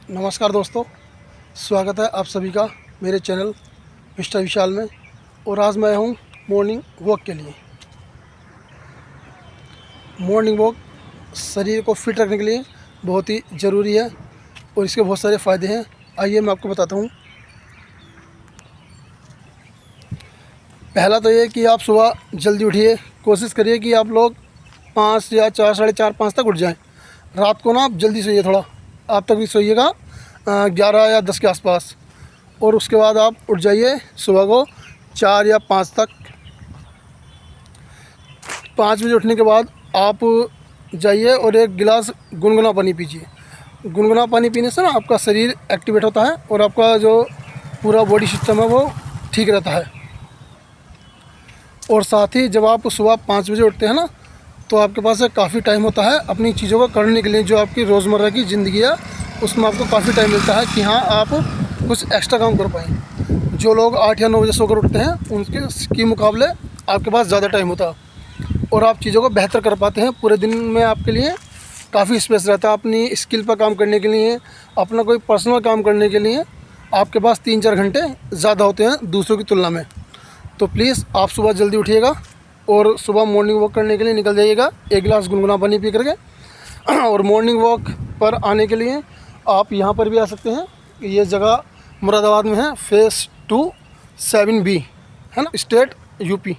नमस्कार दोस्तों, स्वागत है आप सभी का मेरे चैनल मिस्टर विशाल में। और आज मैं हूँ मॉर्निंग वॉक के लिए। मॉर्निंग वॉक शरीर को फिट रखने के लिए बहुत ही ज़रूरी है और इसके बहुत सारे फ़ायदे हैं। आइए मैं आपको बताता हूँ। पहला तो ये कि आप सुबह जल्दी उठिए। कोशिश करिए कि आप लोग 5 या 4, साढ़े 4, 5 तक उठ जाएं। रात को ना आप जल्दी सोइए, थोड़ा आप तक भी सोइएगा 11 या 10 के आसपास। और उसके बाद आप उठ जाइए सुबह को 4 या 5 तक। 5 बजे उठने के बाद आप जाइए और एक गिलास गुनगुना पानी पीजिए। गुनगुना पानी पीने से ना आपका शरीर एक्टिवेट होता है और आपका जो पूरा बॉडी सिस्टम है वो ठीक रहता है। और साथ ही जब आप सुबह 5 बजे उठते हैं ना, तो आपके पास काफ़ी टाइम होता है अपनी चीज़ों को करने के लिए। जो आपकी रोज़मर्रा की ज़िंदगी है उसमें आपको काफ़ी टाइम मिलता है कि हाँ, आप कुछ एक्स्ट्रा काम कर पाएँ। जो लोग 8 या 9 बजे सोकर उठते हैं उनके मुकाबले आपके पास ज़्यादा टाइम होता है और आप चीज़ों को बेहतर कर पाते हैं। पूरे दिन में आपके लिए काफ़ी स्पेस रहता है अपनी स्किल पर काम करने के लिए, अपना कोई पर्सनल काम करने के लिए। आपके पास 3-4 घंटे ज़्यादा होते हैं दूसरों की तुलना में। तो प्लीज़ आप सुबह जल्दी उठिएगा और सुबह मॉर्निंग वॉक करने के लिए निकल जाइएगा एक गिलास गुनगुना पानी पी करके। और मॉर्निंग वॉक पर आने के लिए आप यहाँ पर भी आ सकते हैं। ये जगह मुरादाबाद में है, फेस 2 7B है ना, स्टेट यूपी।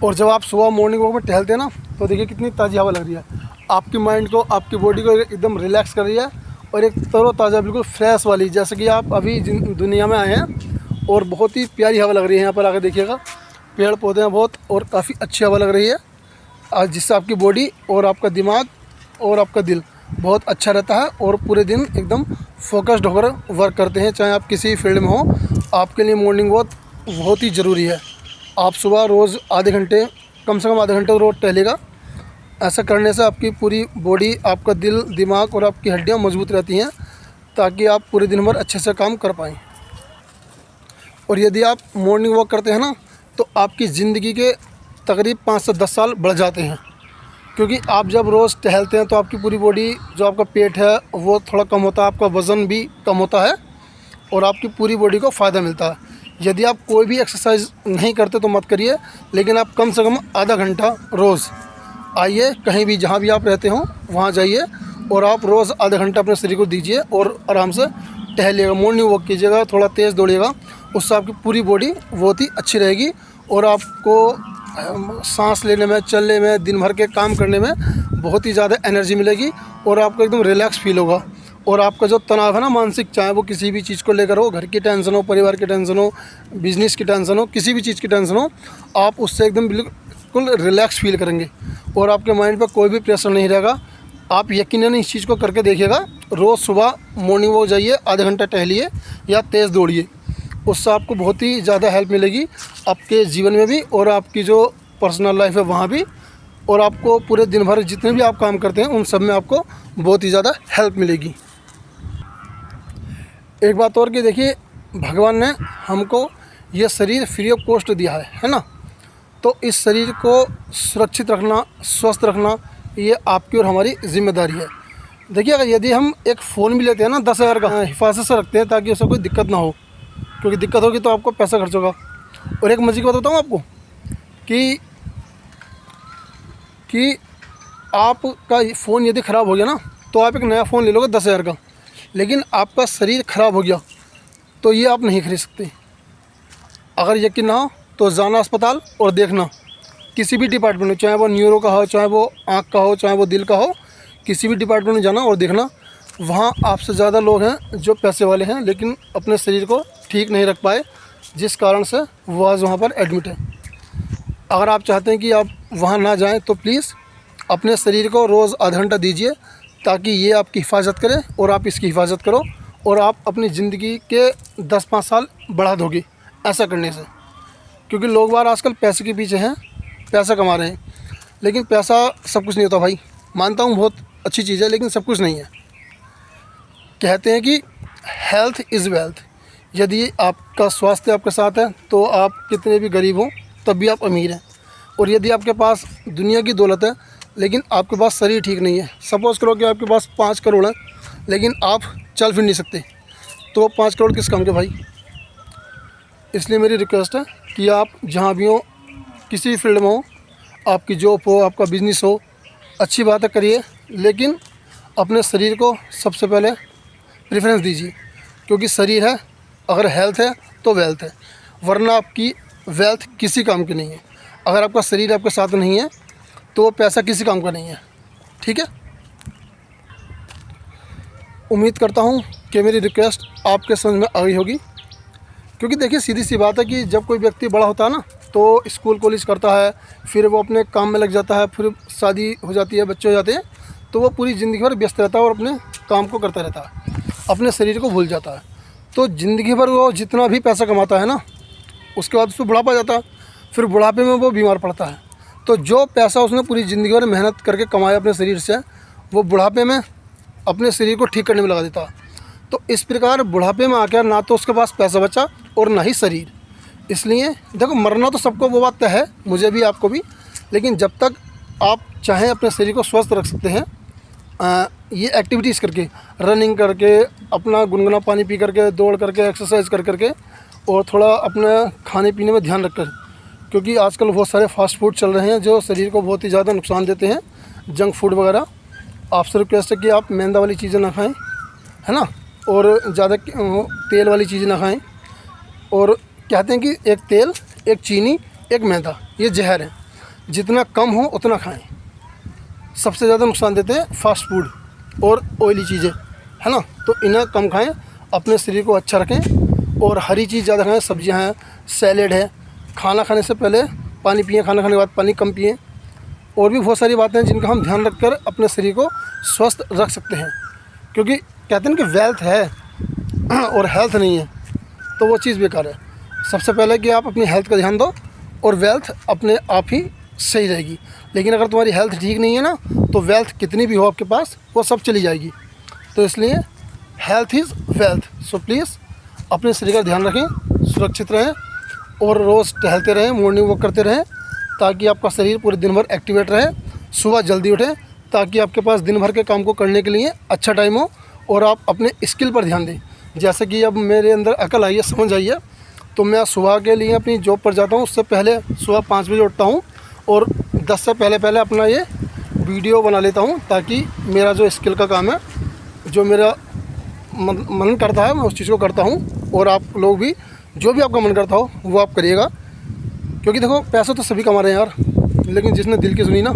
और जब आप सुबह मॉर्निंग वॉक में टहलते हैं ना, तो देखिए कितनी ताज़ी हवा लग रही है। आपकी माइंड को, आपकी बॉडी को एकदम रिलैक्स कर रही है और एक तरोताज़ा बिल्कुल फ्रेश वाली, जैसे कि आप अभी दुनिया में आए हैं। और बहुत ही प्यारी हवा लग रही है। यहाँ पर आकर देखिएगा, पेड़ पौधे हैं बहुत और काफ़ी अच्छी हवा लग रही है, जिससे आपकी बॉडी और आपका दिमाग और आपका दिल बहुत अच्छा रहता है और पूरे दिन एकदम फोकस्ड होकर वर्क करते हैं। चाहे आप किसी फील्ड में हो, आपके लिए मॉर्निंग वॉक बहुत ही ज़रूरी है। आप सुबह रोज़ आधे घंटे, कम से कम आधे घंटे रोज़ टहलेगा। ऐसा करने से आपकी पूरी बॉडी, आपका दिल, दिमाग और आपकी हड्डियाँ मजबूत रहती हैं, ताकि आप पूरे दिन भर अच्छे से काम कर पाएँ। और यदि आप मॉर्निंग वॉक करते हैं ना, तो आपकी ज़िंदगी के तकरीब 5 से 10 साल बढ़ जाते हैं। क्योंकि आप जब रोज़ टहलते हैं तो आपकी पूरी बॉडी, जो आपका पेट है वो थोड़ा कम होता है, आपका वज़न भी कम होता है और आपकी पूरी बॉडी को फ़ायदा मिलता है। यदि आप कोई भी एक्सरसाइज नहीं करते तो मत करिए, लेकिन आप कम से कम आधा घंटा रोज़ आइए, कहीं भी जहाँ भी आप रहते हो वहाँ जाइए और आप रोज़ आधा घंटा अपने शरीर को दीजिए और आराम से टहलिएगा, मॉर्निंग वॉक कीजिएगा, थोड़ा तेज़ दौड़िएगा। उससे आपकी पूरी बॉडी बहुत ही अच्छी रहेगी और आपको सांस लेने में, चलने में, दिन भर के काम करने में बहुत ही ज़्यादा एनर्जी मिलेगी और आपको एकदम रिलैक्स फील होगा। और आपका जो तनाव है ना मानसिक, चाहे वो किसी भी चीज़ को लेकर हो, घर की टेंशन हो, परिवार की टेंशन हो, बिजनेस की टेंशन हो, किसी भी चीज़ की टेंशन हो, आप उससे एकदम बिल्कुल रिलैक्स फील करेंगे और आपके माइंड पर कोई भी प्रेशर नहीं रहेगा। आप यकीनन इस चीज़ को करके देखिएगा। रोज़ सुबह मॉर्निंग वॉक जाइए, आधे घंटा टहलिए या तेज़ दौड़िए। उससे आपको बहुत ही ज़्यादा हेल्प मिलेगी आपके जीवन में भी और आपकी जो पर्सनल लाइफ है वहाँ भी। और आपको पूरे दिन भर जितने भी आप काम करते हैं उन सब में आपको बहुत ही ज़्यादा हेल्प मिलेगी। एक बात और कि देखिए, भगवान ने हमको ये शरीर फ्री ऑफ कॉस्ट दिया है ना। तो इस शरीर को सुरक्षित रखना, स्वस्थ रखना, ये आपकी और हमारी जिम्मेदारी है। देखिए, अगर यदि हम एक फ़ोन भी लेते हैं ना 10,000 का, हिफाजत से रखते हैं ताकि उसे कोई दिक्कत ना हो, क्योंकि दिक्कत होगी तो आपको पैसा खर्च होगा। और एक मज़े की बात बताऊँ आपको कि आपका फ़ोन यदि ख़राब हो गया ना, तो आप एक नया फ़ोन ले लोगे 10,000 का, लेकिन आपका शरीर ख़राब हो गया तो ये आप नहीं खरीद सकते। अगर यकीन ना हो तो जाना अस्पताल और देखना, किसी भी डिपार्टमेंट में, चाहे वो न्यूरो का हो, चाहे वो आँख का हो, चाहे वो दिल का हो, किसी भी डिपार्टमेंट में जाना और देखना। वहाँ आपसे ज़्यादा लोग हैं जो पैसे वाले हैं लेकिन अपने शरीर को ठीक नहीं रख पाए, जिस कारण से वो आज वहाँ पर एडमिट है। अगर आप चाहते हैं कि आप वहाँ ना जाएं तो प्लीज़ अपने शरीर को रोज़ आधा घंटा दीजिए, ताकि ये आपकी हिफाजत करे और आप इसकी हिफाजत करो और आप अपनी ज़िंदगी के 10-5 साल बढ़ा दोगे ऐसा करने से। क्योंकि लोग बार आजकल पैसे के पीछे हैं, पैसा कमा रहे हैं, लेकिन पैसा सब कुछ नहीं होता भाई। मानता हूँ बहुत अच्छी चीज़ है, लेकिन सब कुछ नहीं है। कहते हैं कि हेल्थ इज़ वेल्थ। यदि आपका स्वास्थ्य आपके साथ है तो आप कितने भी गरीब हों तब भी आप अमीर हैं। और यदि आपके पास दुनिया की दौलत है लेकिन आपके पास शरीर ठीक नहीं है। सपोज़ करो कि आपके पास 5 करोड़ है लेकिन आप चल फिर नहीं सकते, तो वो 5 करोड़ किस काम के भाई। इसलिए मेरी रिक्वेस्ट है कि आप जहाँ भी हो, किसी भी फील्ड में हो, आपकी जॉब हो, आपका बिज़नेस हो, अच्छी बात है करिए, लेकिन अपने शरीर को सबसे पहले प्रेफरेंस दीजिए, क्योंकि शरीर है, अगर हेल्थ है तो वेल्थ है, वरना आपकी वेल्थ किसी काम की नहीं है। अगर आपका शरीर आपके साथ नहीं है तो वो पैसा किसी काम का नहीं है। ठीक है, उम्मीद करता हूँ कि मेरी रिक्वेस्ट आपके समझ में आ गई होगी, क्योंकि देखिए सीधी सी बात है कि जब कोई व्यक्ति बड़ा होता है ना, तो स्कूल कॉलेज करता है, फिर वो अपने काम में लग जाता है, फिर शादी हो जाती है, बच्चे हो जाते हैं, तो वो पूरी ज़िंदगी भर व्यस्त रहता है और अपने काम को करता रहता है, अपने शरीर को भूल जाता है। तो ज़िंदगी भर वो जितना भी पैसा कमाता है ना, उसके बाद उसको बुढ़ापा जाता है, फिर बुढ़ापे में वो बीमार पड़ता है। तो जो पैसा उसने पूरी ज़िंदगी भर मेहनत करके कमाया अपने शरीर से, वो बुढ़ापे में अपने शरीर को ठीक करने में लगा देता है। तो इस प्रकार बुढ़ापे में आकर ना तो उसके पास पैसा बचा और ना ही शरीर। इसलिए देखो, मरना तो सबको, वो बात तय है, मुझे भी आपको भी, लेकिन जब तक आप चाहें अपने शरीर को स्वस्थ रख सकते हैं, ये एक्टिविटीज़ करके, रनिंग करके, अपना गुनगुना पानी पी करके, दौड़ करके, एक्सरसाइज कर करके, और थोड़ा अपने खाने पीने में ध्यान रखकर, क्योंकि आजकल बहुत सारे फास्ट फूड चल रहे हैं जो शरीर को बहुत ही ज़्यादा नुकसान देते हैं, जंक फूड वगैरह। आपसे रिक्वेस्ट है कि आप मैदा वाली चीज़ें ना खाएं, है ना, और ज़्यादा तेल वाली चीज़ें ना खाएं। और कहते हैं कि एक तेल, एक चीनी, एक मैदा, ये जहर है, जितना कम हो उतना खाएं। सबसे ज़्यादा नुकसान देते हैं फास्ट फूड और ऑयली चीज़ें, है ना, तो इन्हें कम खाएं, अपने शरीर को अच्छा रखें, और हरी चीज़ ज़्यादा खाएं, सब्जियां हैं, सैलेड है, खाना खाने से पहले पानी पिएं, खाना खाने के बाद पानी कम पिएं। और भी बहुत सारी बातें हैं जिनका हम ध्यान रखकर अपने शरीर को स्वस्थ रख सकते हैं, क्योंकि कहते हैं कि वेल्थ है और हेल्थ नहीं है तो वो चीज़ बेकार है। सबसे पहले कि आप अपनी हेल्थ का ध्यान दो और वेल्थ अपने आप ही सही रहेगी। लेकिन अगर तुम्हारी हेल्थ ठीक नहीं है ना, तो वेल्थ कितनी भी हो आपके पास, वो सब चली जाएगी। तो इसलिए health is wealth. So please अपने शरीर का ध्यान रखें, सुरक्षित रहें, और रोज़ टहलते रहें, मॉर्निंग वॉक करते रहें, ताकि आपका शरीर पूरे दिन भर एक्टिवेट रहे। सुबह जल्दी उठें ताकि आपके पास दिन भर के काम को करने के लिए अच्छा टाइम हो, और आप अपने स्किल पर ध्यान दें। जैसे कि अब मेरे अंदर अकल आई है, समझ आई है, तो मैं सुबह के लिए अपनी जॉब पर जाता हूँ, उससे पहले सुबह 5 बजे उठता हूँ और 10 से पहले अपना ये वीडियो बना लेता हूँ, ताकि मेरा जो स्किल का काम है, जो मेरा मन करता है, मैं उस चीज़ को करता हूँ। और आप लोग भी जो भी आपका मन करता हो वो आप करिएगा, क्योंकि देखो पैसा तो सभी कमा रहे हैं यार, लेकिन जिसने दिल की सुनी ना,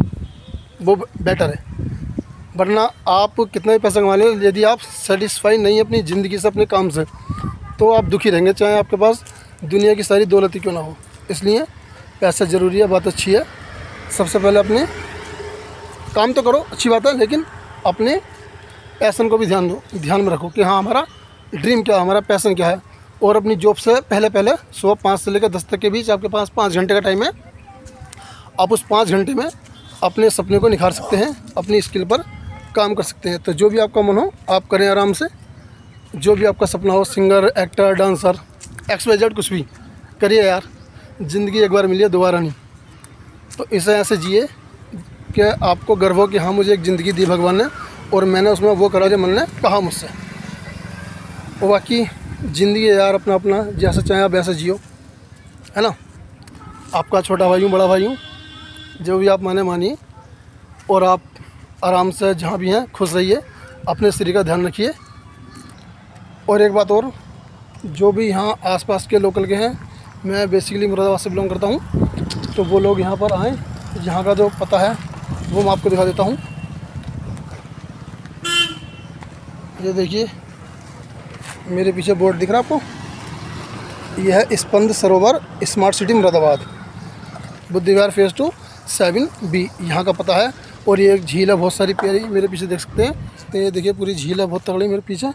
वो बेटर है। वरना आप कितना भी पैसा कमा लें, यदि आप सेटिस्फाई नहीं अपनी ज़िंदगी से, अपने काम से, तो आप दुखी रहेंगे, चाहे आपके पास दुनिया की सारी दौलत ही क्यों ना हो। इसलिए पैसा ज़रूरी है, बात अच्छी है। सबसे पहले अपने काम तो करो, अच्छी बात है, लेकिन अपने पैसन को भी ध्यान में रखो कि हाँ, हमारा ड्रीम क्या है, हमारा पैसन क्या है। और अपनी जॉब से पहले सुबह 5 से लेकर 10 तक के बीच आपके पास 5 घंटे का टाइम है। आप उस 5 घंटे में अपने सपने को निखार सकते हैं, अपनी स्किल पर काम कर सकते हैं। तो जो भी आपका मन हो आप करें आराम से, जो भी आपका सपना हो, सिंगर, एक्टर, डांसर, XYZ, कुछ भी करिए यार। ज़िंदगी एक बार मिली है, दोबारा नहीं। तो इसे ऐसे जिए कि आपको गर्व हो कि हाँ, मुझे एक ज़िंदगी दी भगवान ने और मैंने उसमें वो करा जो मन ने कहा मुझसे। और बाकी ज़िंदगी है यार, अपना अपना जैसा चाहे आप वैसे जियो, है ना। आपका छोटा भाई हूँ, बड़ा भाई हूँ, जो भी आप मानिए। और आप आराम से जहाँ भी हैं खुश रहिए, अपने शरीर का ध्यान रखिए। और एक बात और, जो भी यहाँ आसपास के लोकल के हैं, मैं बेसिकली मुरादाबाद से बिलोंग करता हूँ, तो वो लोग यहाँ पर आएँ। यहाँ का जो पता है वो मैं आपको दिखा देता हूँ। ये देखिए मेरे पीछे बोर्ड दिख रहा है आपको, यह है Spand Sarovar smart city Moradabad, Buddhivihar phase 2 7B यहाँ का पता है। और ये एक झील है बहुत सारी प्यारी, मेरे पीछे देख सकते हैं। तो ये देखिए पूरी झील है बहुत तगड़ी मेरे पीछे,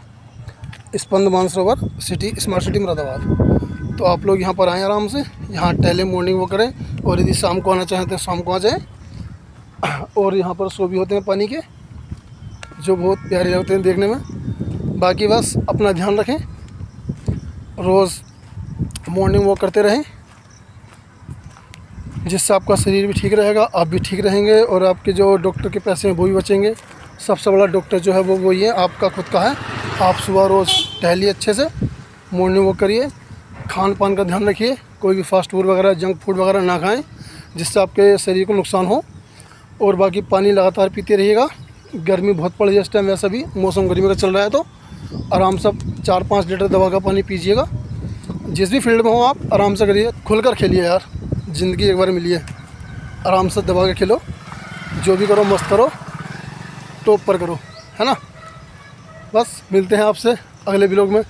Spand Mansarovar city smart city Moradabad. तो आप लोग यहाँ पर आएँ आराम से, यहाँ टहलें, मॉर्निंग वॉक करें, और यदि शाम को आना चाहें तो शाम को आ जाएँ। और यहाँ पर शो भी होते हैं पानी के, जो बहुत प्यारे लगते हैं देखने में। बाकी बस अपना ध्यान रखें, रोज़ मॉर्निंग वॉक करते रहें। जिससे आपका शरीर भी ठीक रहेगा, आप भी ठीक रहेंगे और आपके जो डॉक्टर के पैसे हैं वो भी बचेंगे। सबसे बड़ा डॉक्टर जो है वो वही है, आपका खुद का है। आप सुबह रोज़ टहलिए, अच्छे से मॉर्निंग वॉक करिए, खान पान का ध्यान रखिए, कोई भी फास्ट फूड वगैरह, जंक फूड वगैरह ना खाएं जिससे आपके शरीर को नुकसान हो। और बाकी पानी लगातार पीते रहिएगा। गर्मी बहुत पड़ रही है इस टाइम, वैसा भी मौसम गर्मी का चल रहा है, तो आराम से 4-5 लीटर दवा का पानी पीजिएगा। जिस भी फील्ड में हो आप आराम से करिए, खुलकर खेलिए यार, ज़िंदगी एक बार मिली है। आराम से दबा के खेलो, जो भी करो मस्त करो, टॉप पर करो, है ना। बस मिलते हैं आपसे अगले व्लॉग में,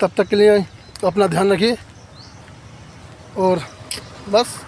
तब तक के लिए अपना ध्यान रखिए और बस।